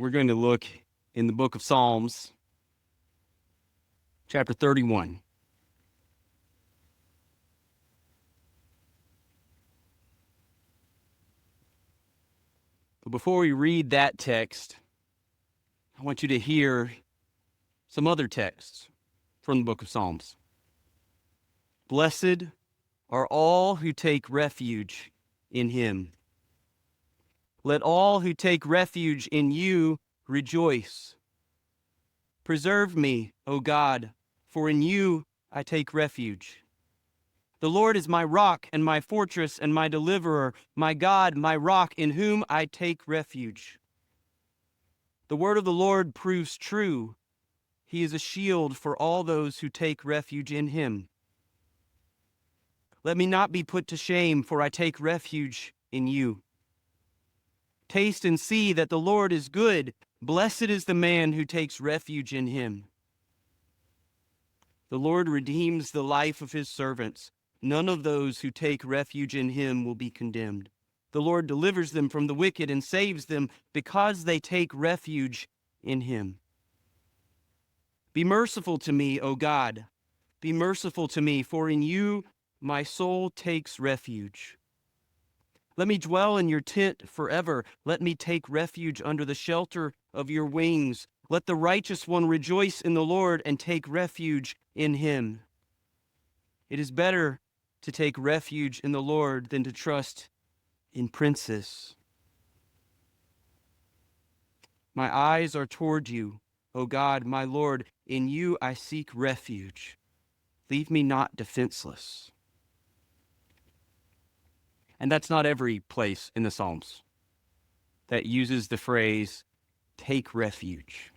we're going to look in the book of Psalms, chapter 31. But before we read that text, I want you to hear some other texts from the book of Psalms. Blessed are all who take refuge in him. Let all who take refuge in you rejoice. Preserve me, O God, for in you I take refuge. The Lord is my rock and my fortress and my deliverer, my God, my rock, in whom I take refuge. The word of the Lord proves true. He is a shield for all those who take refuge in him. Let me not be put to shame, for I take refuge in you. Taste and see that the Lord is good. Blessed is the man who takes refuge in him. The Lord redeems the life of his servants. None of those who take refuge in him will be condemned. The Lord delivers them from the wicked and saves them because they take refuge in him. Be merciful to me, O God. Be merciful to me, for in you my soul takes refuge. Let me dwell in your tent forever. Let me take refuge under the shelter of your wings. Let the righteous one rejoice in the Lord and take refuge in him. It is better to take refuge in the Lord than to trust in princes. My eyes are toward you, O God, my Lord. In you I seek refuge. Leave me not defenseless. And that's not every place in the Psalms that uses the phrase, take refuge.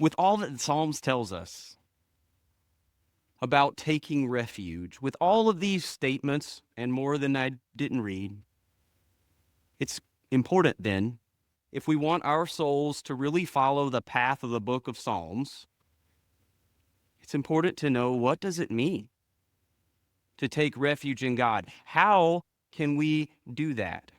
With all that the Psalms tells us about taking refuge, with all of these statements and more than I didn't read, it's important then, if we want our souls to really follow the path of the book of Psalms, it's important to know, what does it mean to take refuge in God? How can we do that?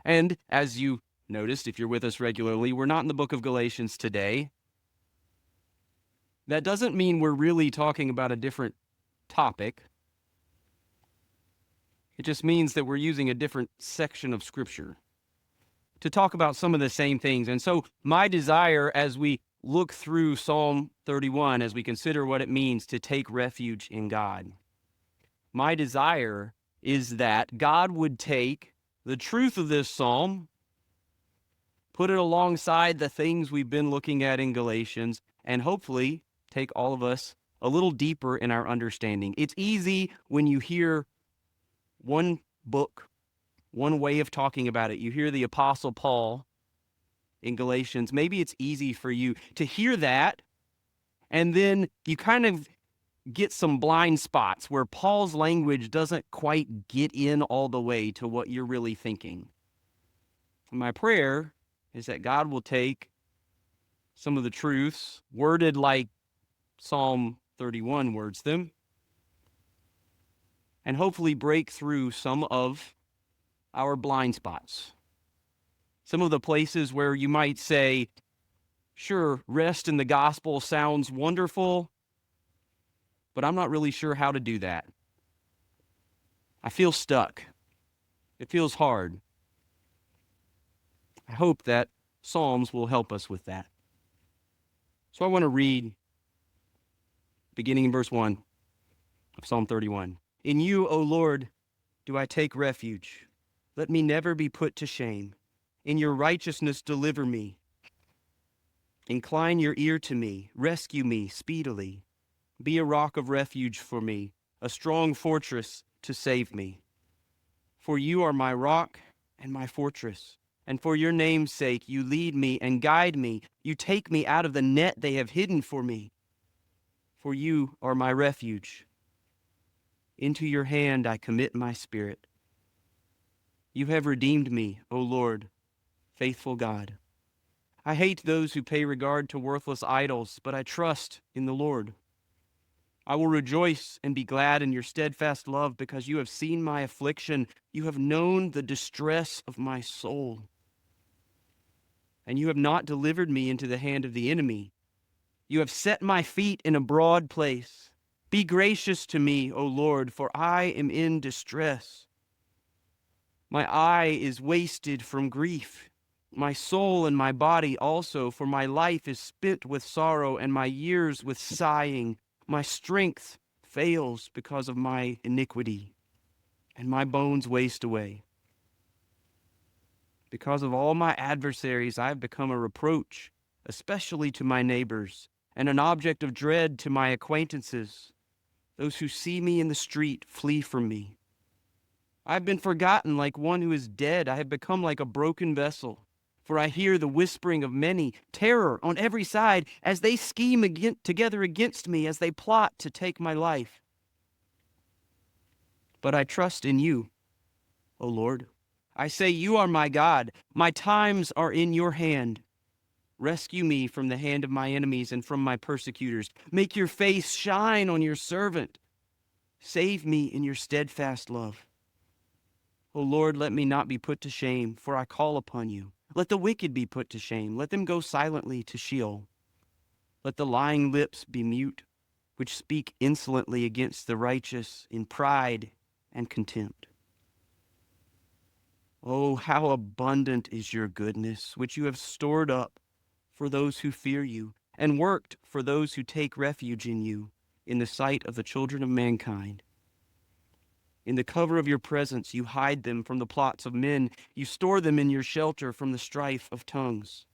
And as you noticed, if you're with us regularly, we're not in the book of Galatians today. That doesn't mean we're really talking about a different topic. It just means that we're using a different section of Scripture to talk about some of the same things. And so my desire as we look through Psalm 31, as we consider what it means to take refuge in God, my desire is that God would take the truth of this psalm, put it alongside the things we've been looking at in Galatians, and hopefully take all of us a little deeper in our understanding. It's easy when you hear one book, one way of talking about it. You hear the Apostle Paul in Galatians. Maybe it's easy for you to hear that, and then you kind of get some blind spots where Paul's language doesn't quite get in all the way to what you're really thinking. My prayer is that God will take some of the truths worded like Psalm 31 words them, and hopefully break through some of our blind spots. Some of the places where you might say, sure, rest in the gospel sounds wonderful, but I'm not really sure how to do that. I feel stuck. It feels hard. I hope that Psalms will help us with that. So I want to read, beginning in verse 1 of Psalm 31. In you, O Lord, do I take refuge. Let me never be put to shame. In your righteousness deliver me. Incline your ear to me. Rescue me speedily. Be a rock of refuge for me, a strong fortress to save me. For you are my rock and my fortress, and for your name's sake you lead me and guide me. You take me out of the net they have hidden for me. For you are my refuge. Into your hand I commit my spirit. You have redeemed me, O Lord, faithful God. I hate those who pay regard to worthless idols, but I trust in the Lord. I will rejoice and be glad in your steadfast love, because you have seen my affliction. You have known the distress of my soul. and you have not delivered me into the hand of the enemy. You have set my feet in a broad place. Be gracious to me, O Lord, for I am in distress. My eye is wasted from grief, my soul and my body also, for my life is spent with sorrow and my years with sighing. My strength fails because of my iniquity, and my bones waste away. Because of all my adversaries, I have become a reproach, especially to my neighbors, and an object of dread to my acquaintances. Those who see me in the street flee from me. I have been forgotten like one who is dead. I have become like a broken vessel. For I hear the whispering of many, terror on every side, as they scheme together against me, as they plot to take my life. But I trust in you, O Lord. I say, you are my God. My times are in your hand. Rescue me from the hand of my enemies and from my persecutors. Make your face shine on your servant. Save me in your steadfast love. O Lord, let me not be put to shame, for I call upon you. Let the wicked be put to shame. Let them go silently to Sheol. Let the lying lips be mute, which speak insolently against the righteous in pride and contempt. Oh, how abundant is your goodness, which you have stored up for those who fear you, and worked for those who take refuge in you, in the sight of the children of mankind. In the cover of your presence you hide them from the plots of men. You store them in your shelter from the strife of tongues.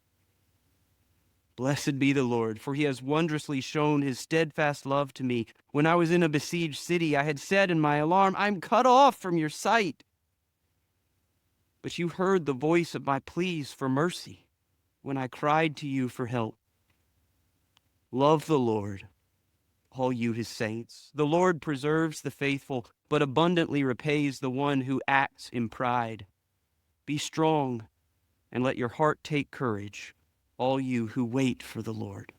Blessed be the Lord, for he has wondrously shown his steadfast love to me. When I was in a besieged city, I had said in my alarm, I'm cut off from your sight. But you heard the voice of my pleas for mercy when I cried to you for help. Love the Lord, all you his saints. The Lord preserves the faithful, but abundantly repays the one who acts in pride. Be strong, and let your heart take courage, all you who wait for the Lord.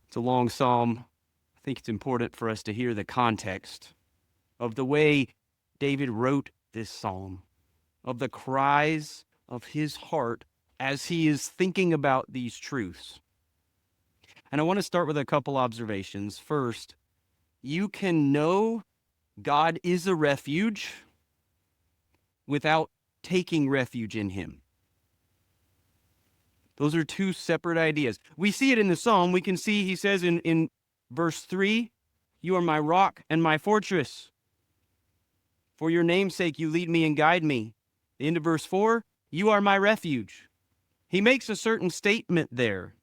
It's a long psalm. I think it's important for us to hear the context of the way David wrote this psalm, of the cries of his heart as he is thinking about these truths. And I want to start with a couple observations. First, you can know God is a refuge without taking refuge in him. Those are two separate ideas. We see it in the psalm. We can see he says in verse 3, you are my rock and my fortress. For your name's sake, you lead me and guide me. The end of verse 4, you are my refuge. He makes a certain statement there.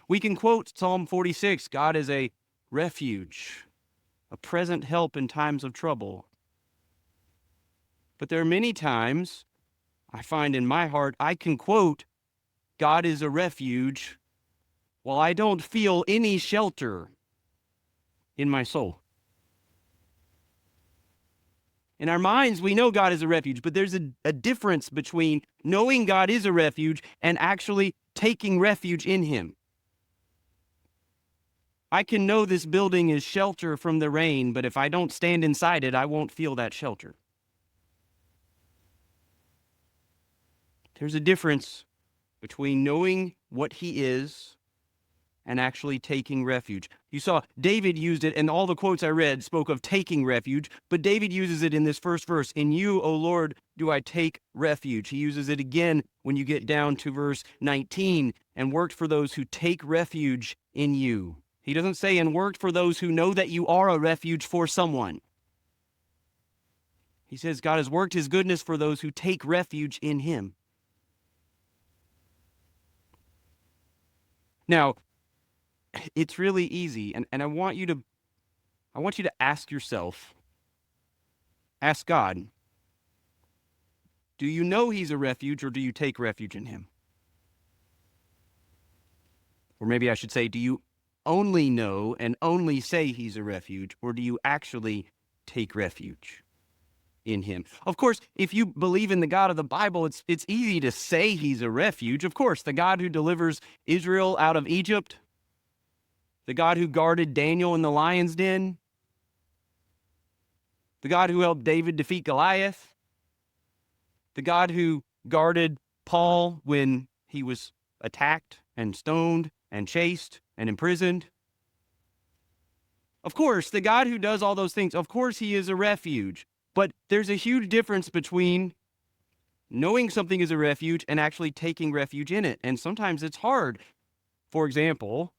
We can quote Psalm 46, God is a refuge, a present help in times of trouble. But there are many times I find in my heart I can quote, God is a refuge, while I don't feel any shelter in my soul. In our minds, we know God is a refuge, but there's a difference between knowing God is a refuge and actually taking refuge in him. I can know this building is shelter from the rain, but if I don't stand inside it, I won't feel that shelter. There's a difference between knowing what he is and actually taking refuge. You saw David used it, and all the quotes I read spoke of taking refuge, but David uses it in this first verse. In you, O Lord, do I take refuge. He uses it again when you get down to verse 19, and worked for those who take refuge in you. He doesn't say, and worked for those who know that you are a refuge for someone. He says God has worked his goodness for those who take refuge in him. Now, it's really easy, and I want you to ask yourself, ask God, do you know he's a refuge or do you take refuge in him? Or maybe I should say, do you only know and only say he's a refuge, or do you actually take refuge in him? Of course, if you believe in the God of the Bible, it's easy to say he's a refuge. Of course, the God who delivers Israel out of Egypt, the God who guarded Daniel in the lion's den, the God who helped David defeat Goliath, The God who guarded Paul when he was attacked and stoned and chased and imprisoned. Of course, the God who does all those things, of course, he is a refuge. But there's a huge difference between knowing something is a refuge and actually taking refuge in it. And sometimes it's hard. For example,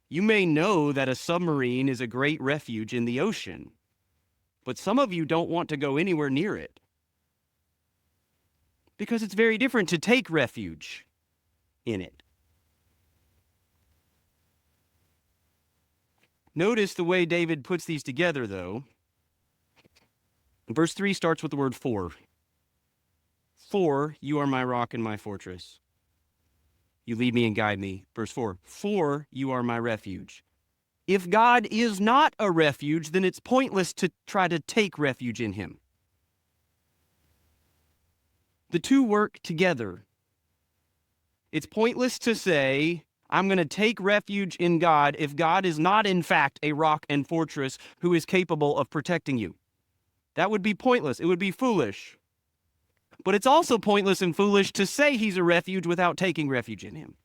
you may know that a submarine is a great refuge in the ocean, but some of you don't want to go anywhere near it because it's very different to take refuge in it. Notice the way David puts these together, though. Verse 3 starts with the word for. For you are my rock and my fortress. You lead me and guide me. Verse 4, for you are my refuge. If God is not a refuge, then it's pointless to try to take refuge in him. The two work together. It's pointless to say, I'm going to take refuge in God if God is not, in fact, a rock and fortress who is capable of protecting you. That would be pointless. It would be foolish. But it's also pointless and foolish to say he's a refuge without taking refuge in him.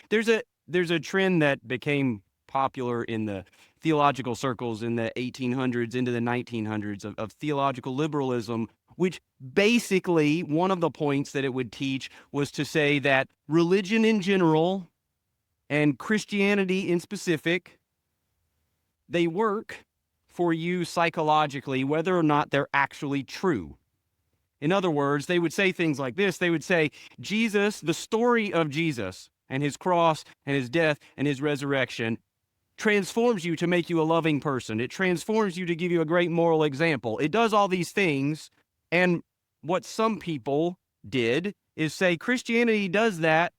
There's a trend that became popular in the theological circles in the 1800s into the 1900s of theological liberalism, which basically one of the points that it would teach was to say that religion in general and Christianity in specific, they work for you psychologically, whether or not they're actually true. In other words, they would say things like this. They would say, Jesus, the story of Jesus and his cross and his death and his resurrection transforms you to make you a loving person. It transforms you to give you a great moral example. It does all these things. And what some people did is say Christianity does that,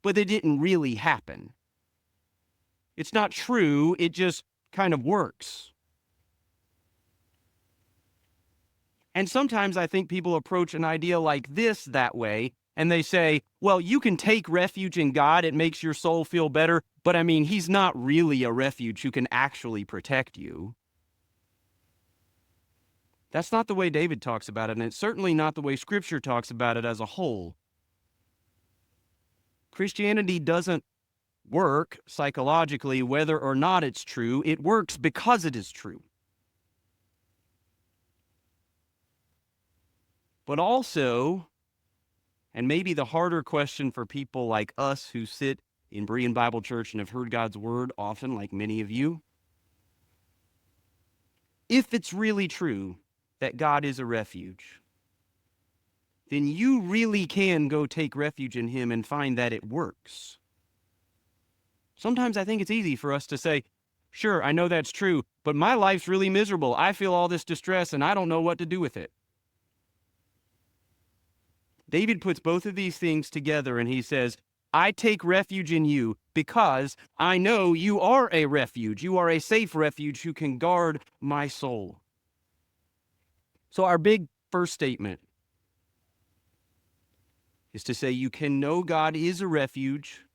but it didn't really happen. It's not true. It just kind of works. And sometimes I think people approach an idea like this that way, and they say, well, you can take refuge in God. It makes your soul feel better. But I mean, he's not really a refuge who can actually protect you. That's not the way David talks about it, and it's certainly not the way Scripture talks about it as a whole. Christianity doesn't work psychologically whether or not it's true. It works because it is true. But also, and maybe the harder question for people like us who sit in Berean Bible Church and have heard God's word often, like many of you, if it's really true that God is a refuge, then you really can go take refuge in him and find that it works. Sometimes I think it's easy for us to say, sure, I know that's true, but my life's really miserable. I feel all this distress and I don't know what to do with it. David puts both of these things together and he says, I take refuge in you because I know you are a refuge. You are a safe refuge who can guard my soul. So our big first statement is to say you can know God is a refuge.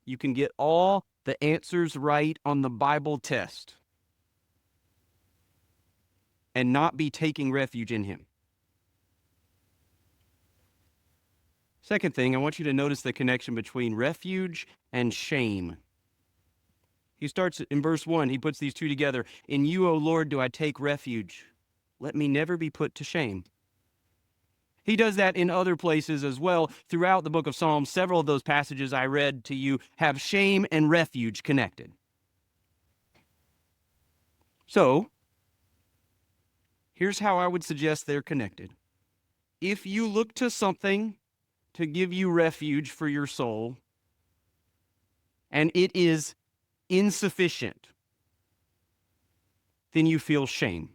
You can get all the answers right on the Bible test and not be taking refuge in him. Second thing, I want you to notice the connection between refuge and shame. He starts in verse 1, he puts these two together. In you, O Lord, do I take refuge. Let me never be put to shame. He does that in other places as well. Throughout the book of Psalms, several of those passages I read to you have shame and refuge connected. So, here's how I would suggest they're connected. If you look to something to give you refuge for your soul, and it is insufficient, then you feel shame.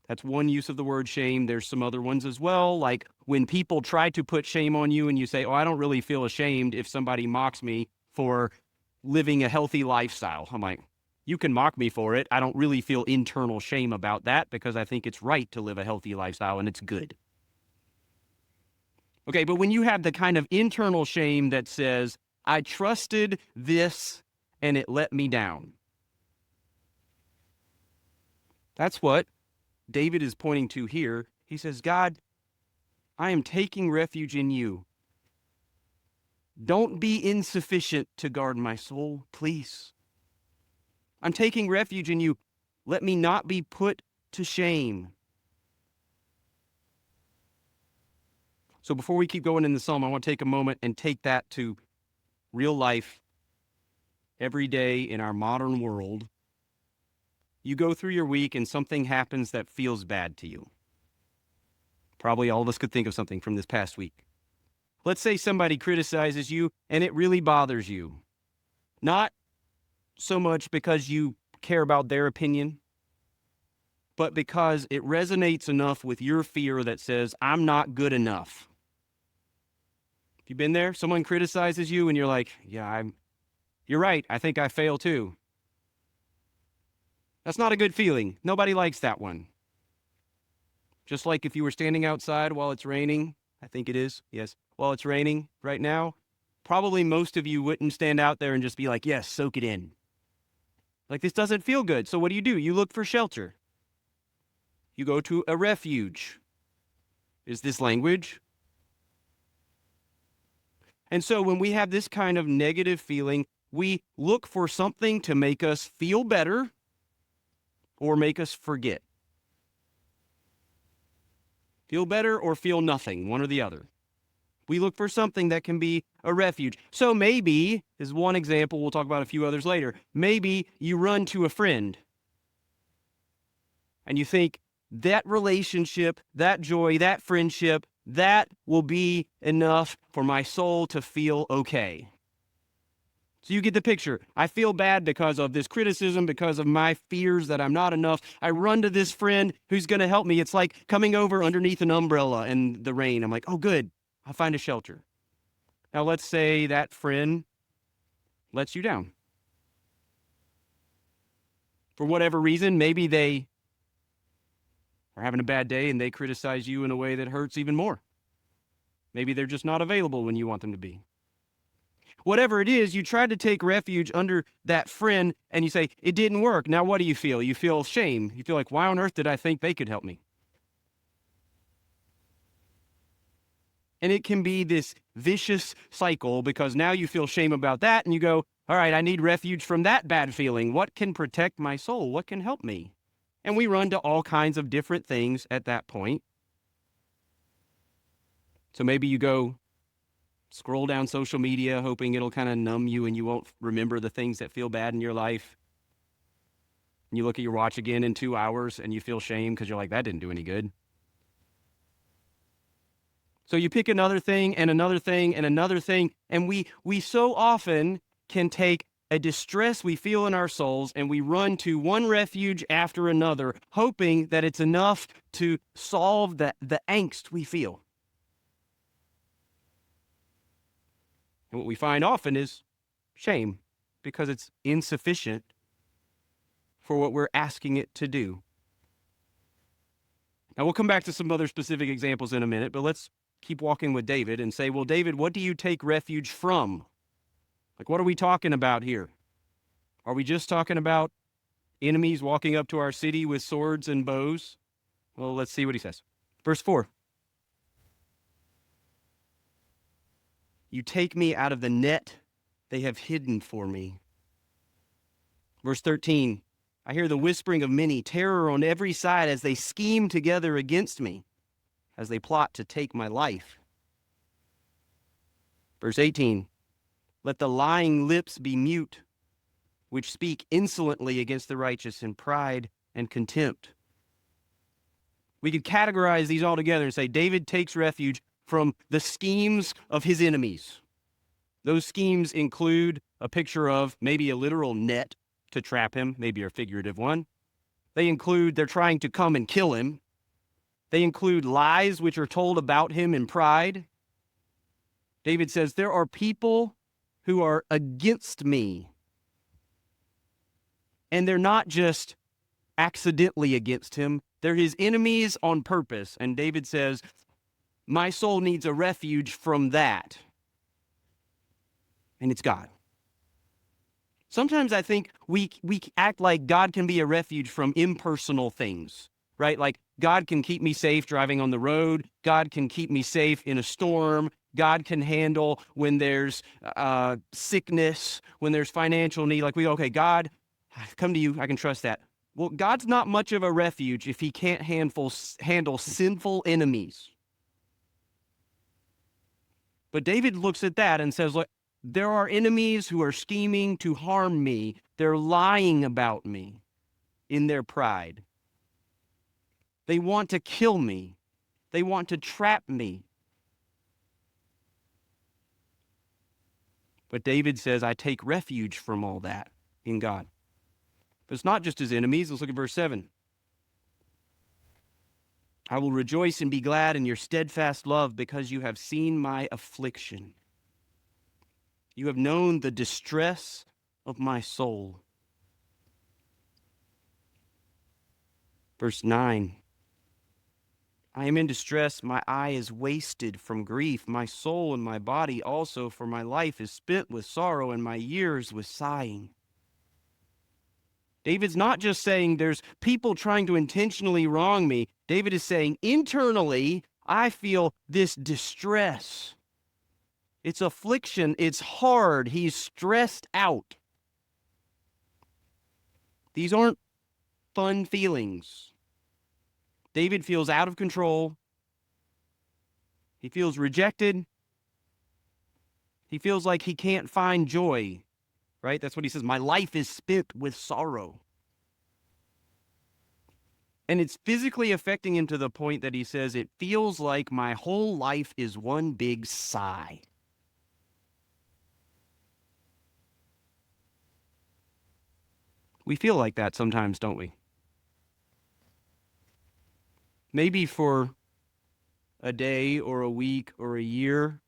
That's one use of the word shame. There's some other ones as well, like when people try to put shame on you and you say, oh, I don't really feel ashamed if somebody mocks me for living a healthy lifestyle. I'm like, you can mock me for it. I don't really feel internal shame about that because I think it's right to live a healthy lifestyle and it's good. Okay, but when you have the kind of internal shame that says, I trusted this and it let me down. That's what David is pointing to here. He says, God, I am taking refuge in you. Don't be insufficient to guard my soul, please. I'm taking refuge in you. Let me not be put to shame. So before we keep going in the psalm, I want to take a moment and take that to real life every day in our modern world. You go through your week and something happens that feels bad to you. Probably all of us could think of something from this past week. Let's say somebody criticizes you and it really bothers you. Not so much because you care about their opinion, but because it resonates enough with your fear that says, I'm not good enough. You been there? Someone criticizes you and you're like, yeah, you're right. I think I fail too. That's not a good feeling. Nobody likes that one. Just like if you were standing outside while it's raining, I think it is, yes, while it's raining right now, probably most of you wouldn't stand out there and just be like, yes, soak it in. Like, this doesn't feel good. So what do? You look for shelter. You go to a refuge. Is this language? And so when we have this kind of negative feeling, we look for something to make us feel better or make us forget. Feel better or feel nothing, one or the other. We look for something that can be a refuge. So maybe, is one example, we'll talk about a few others later, maybe you run to a friend and you think that relationship, that joy, that friendship, that will be enough for my soul to feel okay. So you get the picture. I feel bad because of this criticism, because of my fears that I'm not enough. I run to this friend who's going to help me. It's like coming over underneath an umbrella in the rain. I'm like, oh, good. I'll find a shelter. Now, let's say that friend lets you down. For whatever reason, maybe they are having a bad day and they criticize you in a way that hurts even more. Maybe they're just not available when you want them to be. Whatever it is, you try to take refuge under that friend and you say, it didn't work. Now what do you feel? You feel shame. You feel like, why on earth did I think they could help me? And it can be this vicious cycle because now you feel shame about that and you go, all right, I need refuge from that bad feeling. What can protect my soul? What can help me? And we run to all kinds of different things at that point. So maybe you go scroll down social media hoping it'll kind of numb you and you won't remember the things that feel bad in your life. And you look at your watch again in 2 hours and you feel shame because you're like, that didn't do any good. So you pick another thing and another thing and another thing, and we so often can take a distress we feel in our souls and we run to one refuge after another, hoping that it's enough to solve the angst we feel. And what we find often is shame, because it's insufficient for what we're asking it to do. Now, we'll come back to some other specific examples in a minute, but let's keep walking with David and say, well, David, what do you take refuge from? Like, what are we talking about here? Are we just talking about enemies walking up to our city with swords and bows? Well, let's see what he says. Verse 4. You take me out of the net they have hidden for me. Verse 13. I hear the whispering of many, terror on every side as they scheme together against me, as they plot to take my life. Verse 18. Let the lying lips be mute, which speak insolently against the righteous in pride and contempt. We could categorize these all together and say David takes refuge from the schemes of his enemies. Those schemes include a picture of maybe a literal net to trap him, maybe a figurative one. They include they're trying to come and kill him. They include lies which are told about him in pride. David says, there are people who are against me. And they're not just accidentally against him. They're his enemies on purpose. And David says, my soul needs a refuge from that. And it's God. Sometimes I think we act like God can be a refuge from impersonal things. right? Like God can keep me safe driving on the road. God can keep me safe in a storm. God can handle when there's sickness, when there's financial need. Like okay, God, I come to you. I can trust that. Well, God's not much of a refuge if he can't handle sinful enemies. But David looks at that and says, look, there are enemies who are scheming to harm me. They're lying about me in their pride. They want to kill me. They want to trap me. But David says, I take refuge from all that in God. But it's not just his enemies. Let's look at verse 7. I will rejoice and be glad in your steadfast love because you have seen my affliction. You have known the distress of my soul. Verse 9. I am in distress. My eye is wasted from grief. My soul and my body also, for my life is spent with sorrow and my years with sighing. David's not just saying there's people trying to intentionally wrong me. David is saying internally, I feel this distress. It's affliction. It's hard. He's stressed out. These aren't fun feelings. David feels out of control. He feels rejected. He feels like he can't find joy, right? That's what he says. My life is spent with sorrow. And it's physically affecting him to the point that he says, it feels like my whole life is one big sigh. We feel like that sometimes, don't we? Maybe for a day or a week or a year.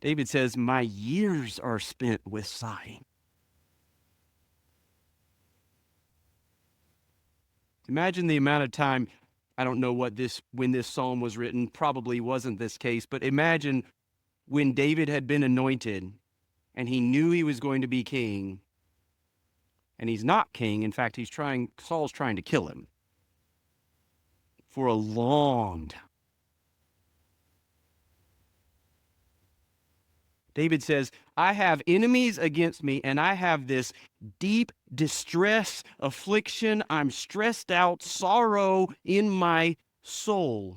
David says, my years are spent with sighing. Imagine the amount of time, I don't know when this psalm was written, probably wasn't this case, but imagine when David had been anointed and he knew he was going to be king, and he's not king. In fact, Saul's trying to kill him for a long time. David says, I have enemies against me, and I have this deep distress, affliction. I'm stressed out, sorrow in my soul.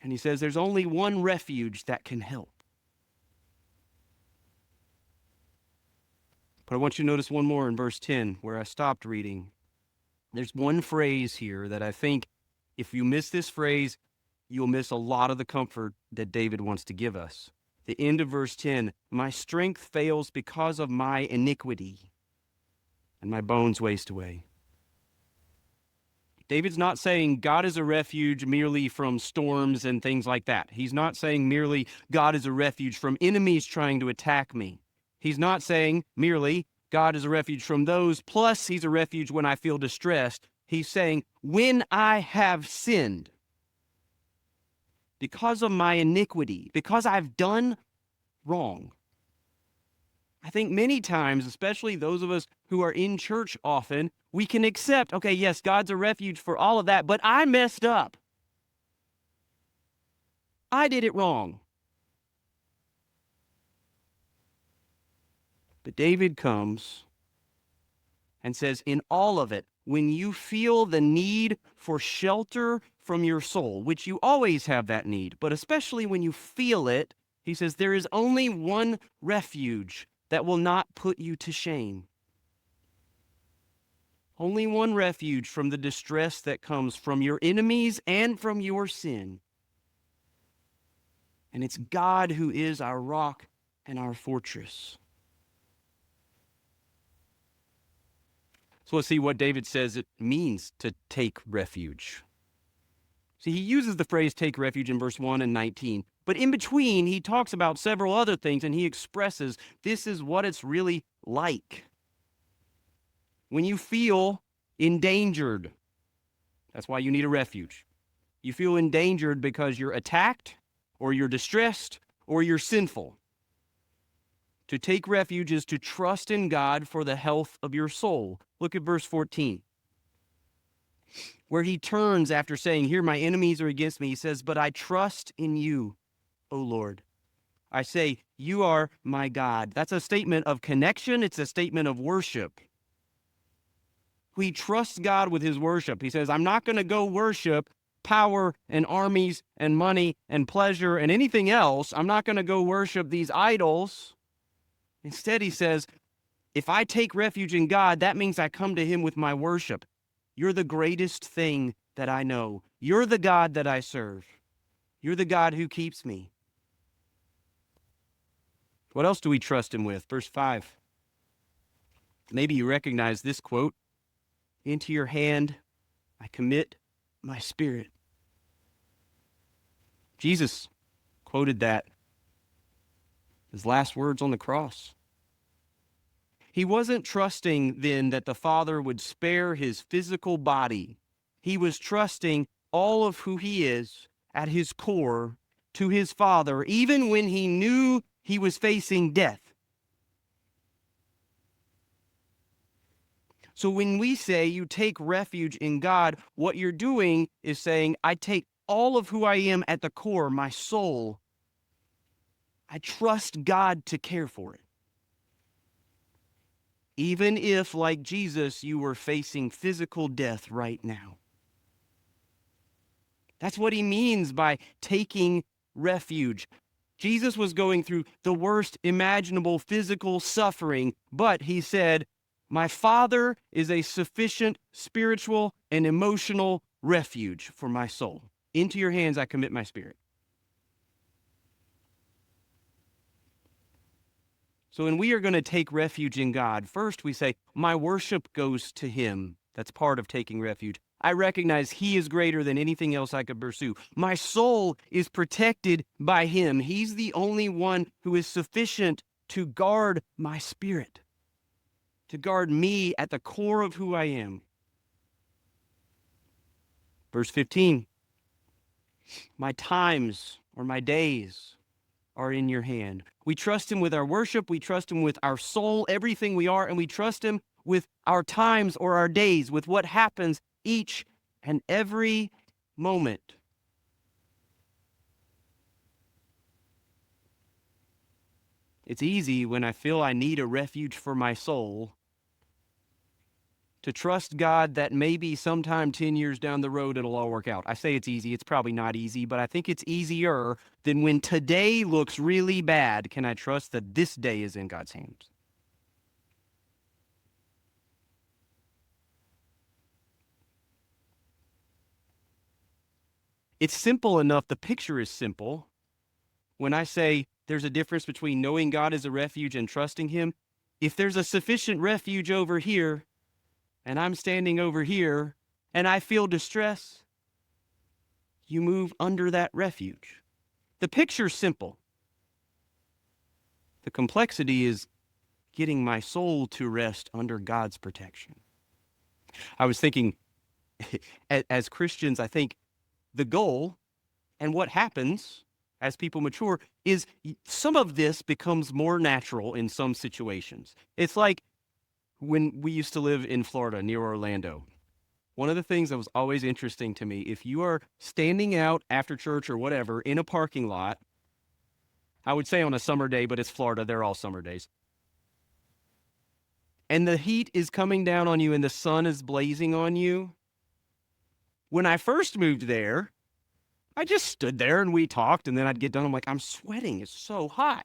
And he says, there's only one refuge that can help. But I want you to notice one more in verse 10, where I stopped reading. There's one phrase here that I think if you miss this phrase, you'll miss a lot of the comfort that David wants to give us. The end of verse 10, my strength fails because of my iniquity, and my bones waste away. David's not saying God is a refuge merely from storms and things like that. He's not saying merely God is a refuge from enemies trying to attack me. He's not saying merely God is a refuge from those, plus he's a refuge when I feel distressed. He's saying when I have sinned, because of my iniquity, because I've done wrong. I think many times, especially those of us who are in church often, we can accept, okay, yes, God's a refuge for all of that, but I messed up. I did it wrong. But David comes and says, in all of it, when you feel the need for shelter from your soul, which you always have that need, but especially when you feel it, he says, there is only one refuge that will not put you to shame. Only one refuge from the distress that comes from your enemies and from your sin. And it's God who is our rock and our fortress. So let's see what David says it means to take refuge. See, he uses the phrase take refuge in verse 1 and 19. But in between, he talks about several other things, and he expresses this is what it's really like. When you feel endangered, that's why you need a refuge. You feel endangered because you're attacked, or you're distressed, or you're sinful. To take refuge is to trust in God for the health of your soul. Look at verse 14, where he turns after saying, here my enemies are against me. He says, but I trust in you, O Lord. I say, you are my God. That's a statement of connection. It's a statement of worship. We trust God with his worship. He says, I'm not going to go worship power and armies and money and pleasure and anything else. I'm not going to go worship these idols. Instead, he says, if I take refuge in God, that means I come to him with my worship. You're the greatest thing that I know. You're the God that I serve. You're the God who keeps me. What else do we trust him with? Verse 5. Maybe you recognize this quote. Into your hand I commit my spirit. Jesus quoted that, his last words on the cross. He wasn't trusting then that the Father would spare his physical body. He was trusting all of who he is at his core to his Father, even when he knew he was facing death. So when we say you take refuge in God, what you're doing is saying, I take all of who I am at the core, my soul. I trust God to care for it. Even if, like Jesus, you were facing physical death right now. That's what he means by taking refuge. Jesus was going through the worst imaginable physical suffering, but he said, my Father is a sufficient spiritual and emotional refuge for my soul. Into your hands I commit my spirit. So when we are going to take refuge in God, first we say, my worship goes to him. That's part of taking refuge. I recognize he is greater than anything else I could pursue. My soul is protected by him. He's the only one who is sufficient to guard my spirit, to guard me at the core of who I am. Verse 15, my times or my days are in your hand. We trust him with our worship. We trust him with our soul, everything we are, and we trust him with our times or our days, with what happens each and every moment. It's easy when I feel I need a refuge for my soul to trust God that maybe sometime 10 years down the road it'll all work out. I say it's easy. It's probably not easy, but I think it's easier than when today looks really bad. Can I trust that this day is in God's hands? It's simple enough. The picture is simple. When I say there's a difference between knowing God as a refuge and trusting him, if there's a sufficient refuge over here, and I'm standing over here, and I feel distress, you move under that refuge. The picture's simple. The complexity is getting my soul to rest under God's protection. I was thinking, as Christians, I think the goal and what happens as people mature is some of this becomes more natural in some situations. It's like when we used to live in Florida near Orlando. One of the things that was always interesting to me, if you are standing out after church or whatever in a parking lot, I would say on a summer day, but it's Florida, they're all summer days, and the heat is coming down on you and the sun is blazing on you. When I first moved there, I just stood there and we talked, and then I'd get done. I'm like, I'm sweating. It's so hot.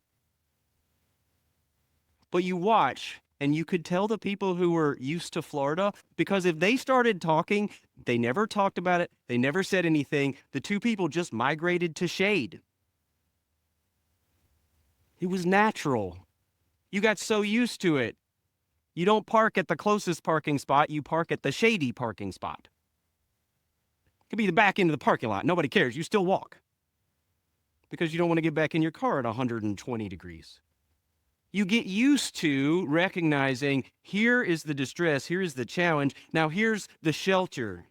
But you watch, and you could tell the people who were used to Florida, because if they started talking, they never talked about it. They never said anything. The two people just migrated to shade. It was natural. You got so used to it. You don't park at the closest parking spot. You park at the shady parking spot. It could be the back end of the parking lot. Nobody cares. You still walk because you don't want to get back in your car at 120 degrees. You get used to recognizing here is the distress, here is the challenge, now here's the shelter.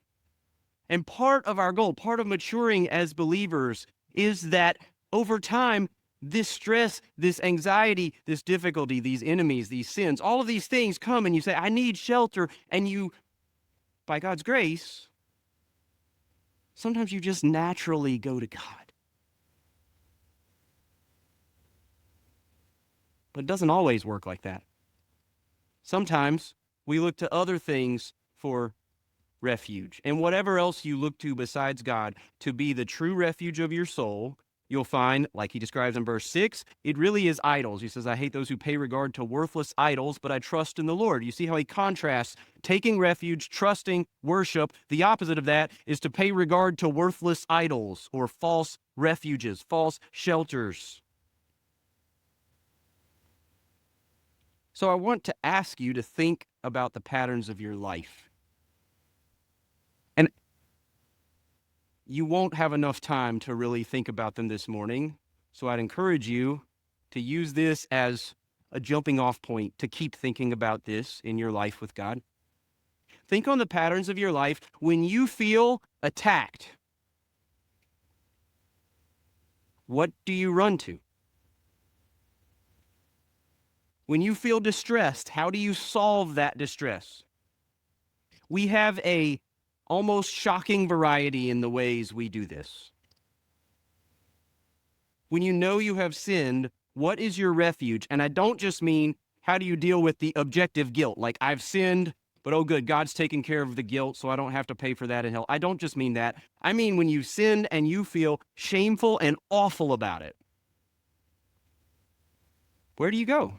And part of our goal, part of maturing as believers is that over time, this stress, this anxiety, this difficulty, these enemies, these sins, all of these things come and you say, I need shelter. And you, by God's grace, sometimes you just naturally go to God. But it doesn't always work like that. Sometimes we look to other things for refuge. And whatever else you look to besides God to be the true refuge of your soul, you'll find, like he describes in verse 6, it really is idols. He says, I hate those who pay regard to worthless idols, but I trust in the Lord. You see how he contrasts taking refuge, trusting, worship. The opposite of that is to pay regard to worthless idols or false refuges, false shelters. So I want to ask you to think about the patterns of your life. And you won't have enough time to really think about them this morning. So I'd encourage you to use this as a jumping off point to keep thinking about this in your life with God. Think on the patterns of your life when you feel attacked. What do you run to? When you feel distressed, how do you solve that distress? We have a almost shocking variety in the ways we do this. When you know you have sinned, what is your refuge? And I don't just mean how do you deal with the objective guilt, like I've sinned, but oh good, God's taking care of the guilt, so I don't have to pay for that in hell. I don't just mean that. I mean when you sinned and you feel shameful and awful about it. Where do you go?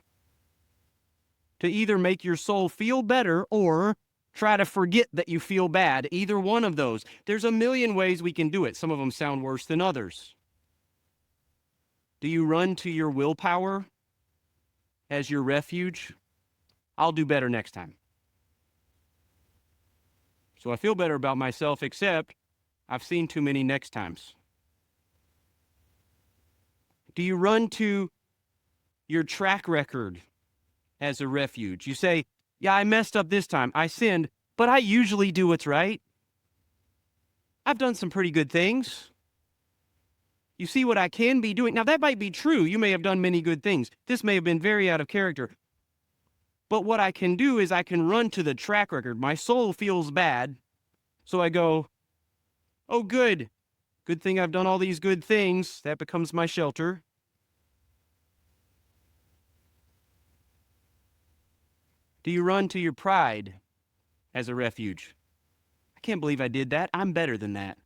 To either make your soul feel better or try to forget that you feel bad. Either one of those. There's a million ways we can do it. Some of them sound worse than others. Do you run to your willpower as your refuge? I'll do better next time. So I feel better about myself, except I've seen too many next times. Do you run to your track record as a refuge? You say, yeah, I messed up this time. I sinned, but I usually do what's right. I've done some pretty good things. You see what I can be doing. Now, that might be true. You may have done many good things. This may have been very out of character. But what I can do is I can run to the track record. My soul feels bad. So I go, oh, good. Good thing I've done all these good things. That becomes my shelter. Do you run to your pride as a refuge? I can't believe I did that. I'm better than that.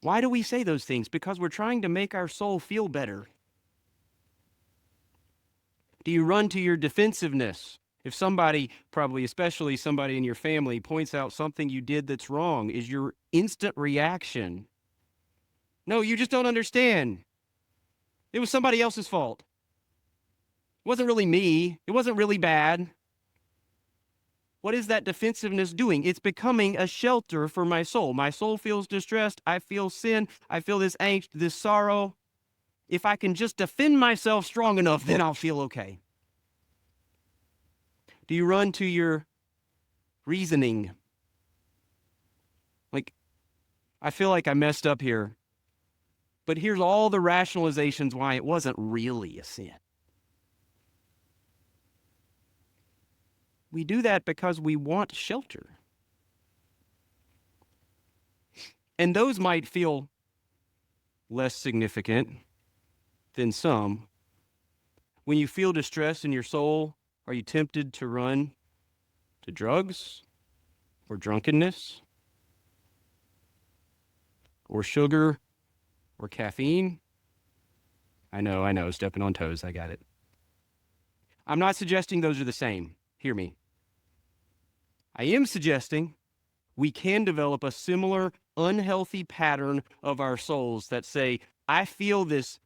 Why do we say those things? Because we're trying to make our soul feel better. Do you run to your defensiveness? If somebody, probably especially somebody in your family, points out something you did that's wrong, is your instant reaction, no, you just don't understand. It was somebody else's fault. It wasn't really me. It wasn't really bad. What is that defensiveness doing? It's becoming a shelter for my soul. My soul feels distressed. I feel sin. I feel this angst, this sorrow. If I can just defend myself strong enough, then I'll feel okay. Do you run to your reasoning? Like, I feel like I messed up here, but here's all the rationalizations why it wasn't really a sin. We do that because we want shelter. And those might feel less significant than some. When you feel distress in your soul, are you tempted to run to drugs or drunkenness or sugar or caffeine? I know, stepping on toes, I got it. I'm not suggesting those are the same. Hear me. I am suggesting we can develop a similar unhealthy pattern of our souls that say, I feel this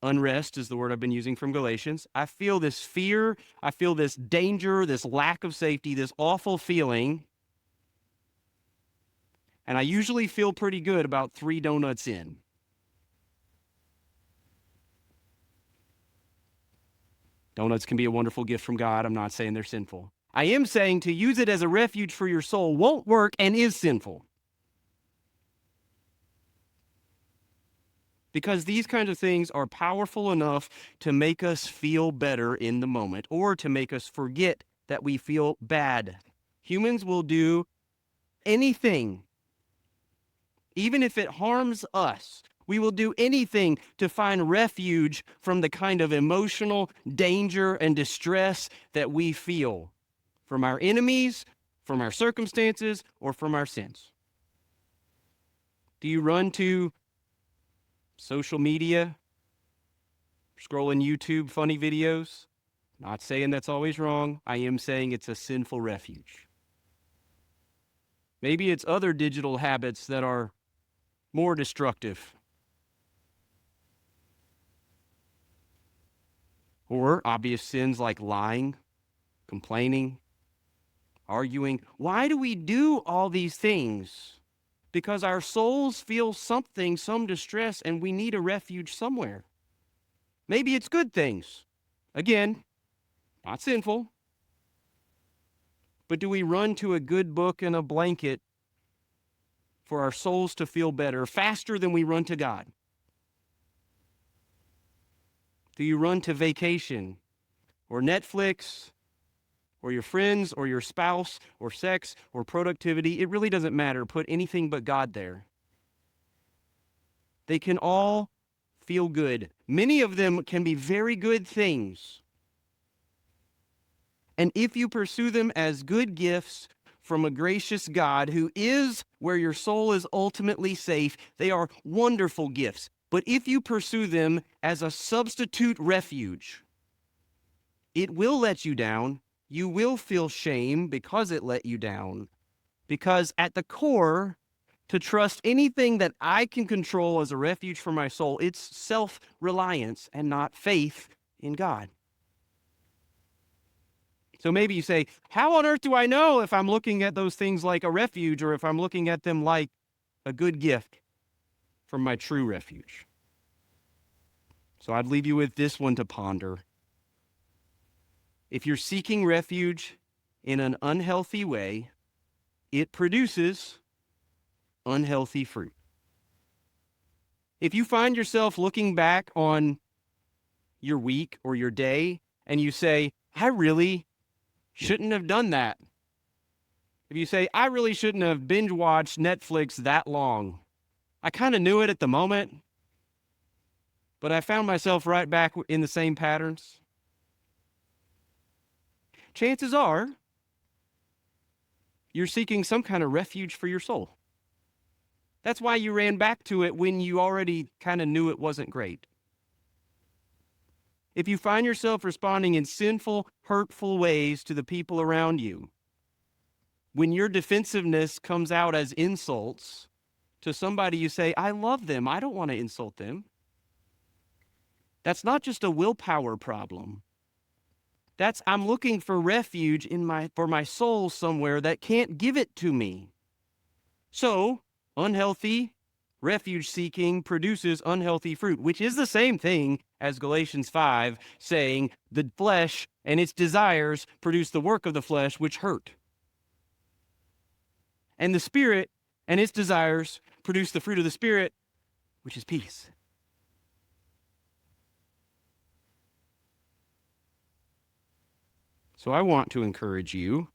unrest is the word I've been using from Galatians. I feel this fear. I feel this danger, this lack of safety, this awful feeling. And I usually feel pretty good about 3 donuts in. Donuts can be a wonderful gift from God. I'm not saying they're sinful. I am saying to use it as a refuge for your soul won't work and is sinful. because these kinds of things are powerful enough to make us feel better in the moment or to make us forget that we feel bad. Humans will do anything, even if it harms us. We will do anything to find refuge from the kind of emotional danger and distress that we feel from our enemies, from our circumstances, or from our sins. Do you run to social media, scrolling YouTube funny videos? Not saying that's always wrong. I am saying it's a sinful refuge. Maybe it's other digital habits that are more destructive. Or obvious sins like lying, complaining, arguing. Why do we do all these things? Because our souls feel something, some distress, and we need a refuge somewhere. Maybe it's good things. Again, not sinful. But do we run to a good book and a blanket for our souls to feel better faster than we run to God? Do you run to vacation or Netflix or your friends or your spouse or sex or productivity? It really doesn't matter. Put anything but God there. They can all feel good. Many of them can be very good things. And if you pursue them as good gifts from a gracious God who is where your soul is ultimately safe, they are wonderful gifts. But if you pursue them as a substitute refuge, it will let you down. You will feel shame because it let you down. Because at the core, to trust anything that I can control as a refuge for my soul, it's self-reliance and not faith in God. So maybe you say, how on earth do I know if I'm looking at those things like a refuge or if I'm looking at them like a good gift from my true refuge? So I'd leave you with this one to ponder. If you're seeking refuge in an unhealthy way, it produces unhealthy fruit. If you find yourself looking back on your week or your day and you say, I really shouldn't have done that. If you say, I really shouldn't have binge watched Netflix that long. I kind of knew it at the moment, but I found myself right back in the same patterns. Chances are you're seeking some kind of refuge for your soul. That's why you ran back to it when you already kind of knew it wasn't great. If you find yourself responding in sinful, hurtful ways to the people around you, when your defensiveness comes out as insults to somebody you say, I love them, I don't want to insult them. That's not just a willpower problem. That's I'm looking for refuge for my soul somewhere that can't give it to me. So, unhealthy refuge seeking produces unhealthy fruit, which is the same thing as Galatians 5 saying the flesh and its desires produce the work of the flesh, which hurt. And the spirit and its desires produce the fruit of the spirit, which is peace. So I want to encourage you,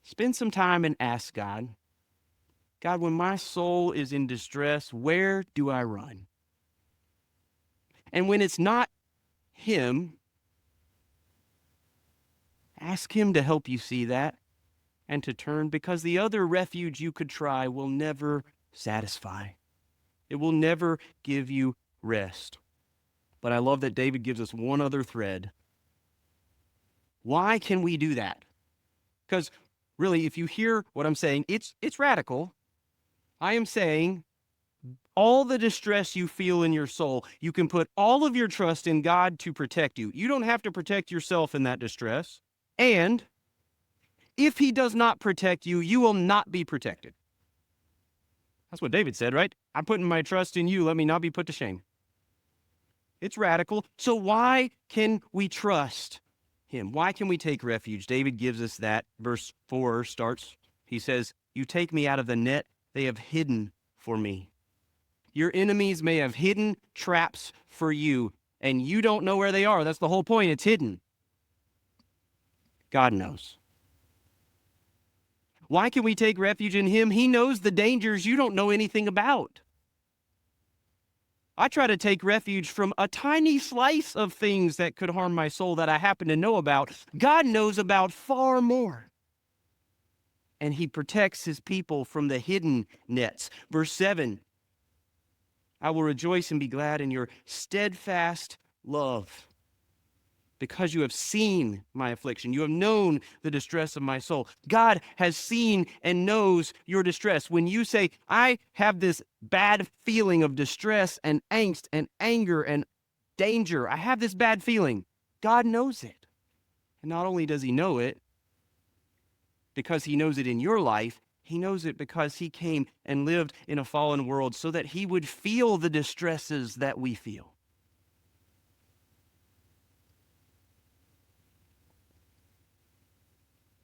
spend some time and ask God, God, when my soul is in distress, where do I run? And when it's not Him, ask Him to help you see that and to turn, because the other refuge you could try will never satisfy. It will never give you rest. But I love that David gives us one other thread. Why can we do that? Because really, if you hear what I'm saying, it's radical. I am saying all the distress you feel in your soul, you can put all of your trust in God to protect you. You don't have to protect yourself in that distress. And if He does not protect you, you will not be protected. That's what David said, right? I'm putting my trust in you. Let me not be put to shame. It's radical. So why can we trust Him? Why can we take refuge? David gives us that. Verse 4 starts. He says, you take me out of the net they have hidden for me. Your enemies may have hidden traps for you, and you don't know where they are. That's the whole point. It's hidden. God knows. Why can we take refuge in him? He knows the dangers you don't know anything about. I try to take refuge from a tiny slice of things that could harm my soul that I happen to know about. God knows about far more. And he protects his people from the hidden nets. Verse 7, I will rejoice and be glad in your steadfast love, because you have seen my affliction. You have known the distress of my soul. God has seen and knows your distress. When you say, I have this bad feeling of distress and angst and anger and danger, I have this bad feeling, God knows it. And not only does he know it because he knows it in your life, he knows it because he came and lived in a fallen world so that he would feel the distresses that we feel.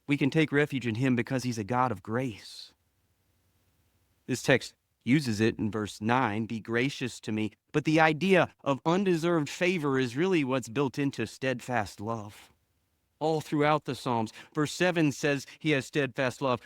We can take refuge in him because he's a God of grace. This text uses it in verse 9, be gracious to me. But the idea of undeserved favor is really what's built into steadfast love. All throughout the Psalms. Verse 7 says he has steadfast love.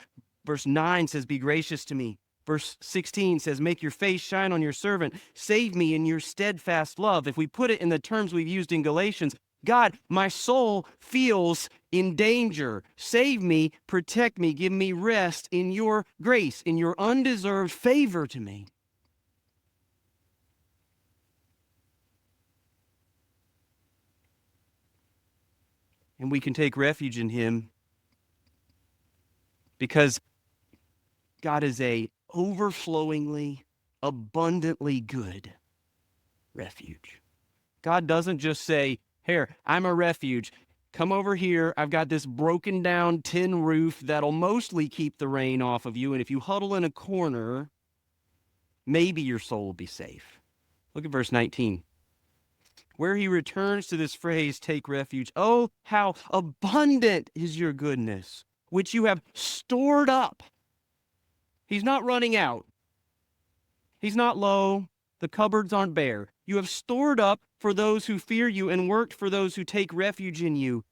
Verse 9 says, be gracious to me. Verse 16 says, make your face shine on your servant. Save me in your steadfast love. If we put it in the terms we've used in Galatians, God, my soul feels in danger. Save me, protect me, give me rest in your grace, in your undeserved favor to me. And we can take refuge in him because God is a overflowingly, abundantly good refuge. God doesn't just say, here, I'm a refuge. Come over here. I've got this broken down tin roof that'll mostly keep the rain off of you. And if you huddle in a corner, maybe your soul will be safe. Look at verse 19, where he returns to this phrase, take refuge. Oh, how abundant is your goodness, which you have stored up. He's not running out. He's not low. The cupboards aren't bare. You have stored up for those who fear you and worked for those who take refuge in you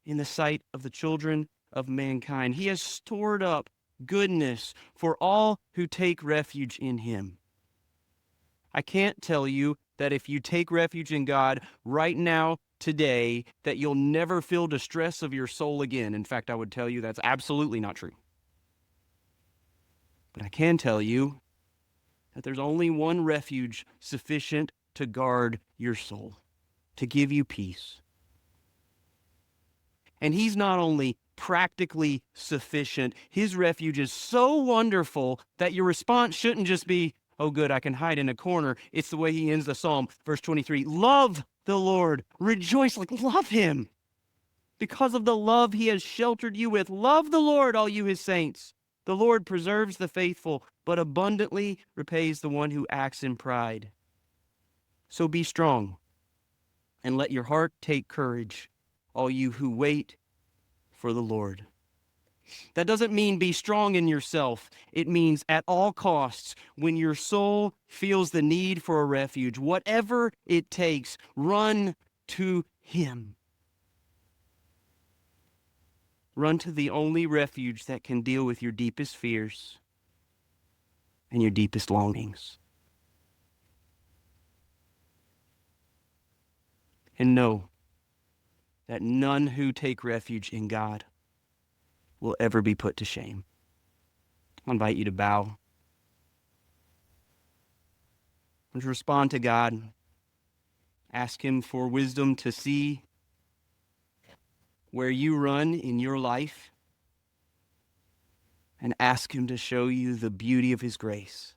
in the sight of the children of mankind. He has stored up goodness for all who take refuge in him. I can't tell you that if you take refuge in God right now, today, that you'll never feel distress of your soul again. In fact, I would tell you that's absolutely not true. But I can tell you that there's only one refuge sufficient to guard your soul, to give you peace. And he's not only practically sufficient, his refuge is so wonderful that your response shouldn't just be, oh good, I can hide in a corner. It's the way he ends the psalm, verse 23. Love the Lord, rejoice, love him. Because of the love he has sheltered you with, love the Lord, all you his saints. The Lord preserves the faithful, but abundantly repays the one who acts in pride. So be strong, and let your heart take courage, all you who wait for the Lord. That doesn't mean be strong in yourself. It means at all costs, when your soul feels the need for a refuge, whatever it takes, run to him. Run to the only refuge that can deal with your deepest fears and your deepest longings. And know that none who take refuge in God will ever be put to shame. I invite you to bow. And respond to God. Ask him for wisdom to see where you run in your life, and ask him to show you the beauty of his grace.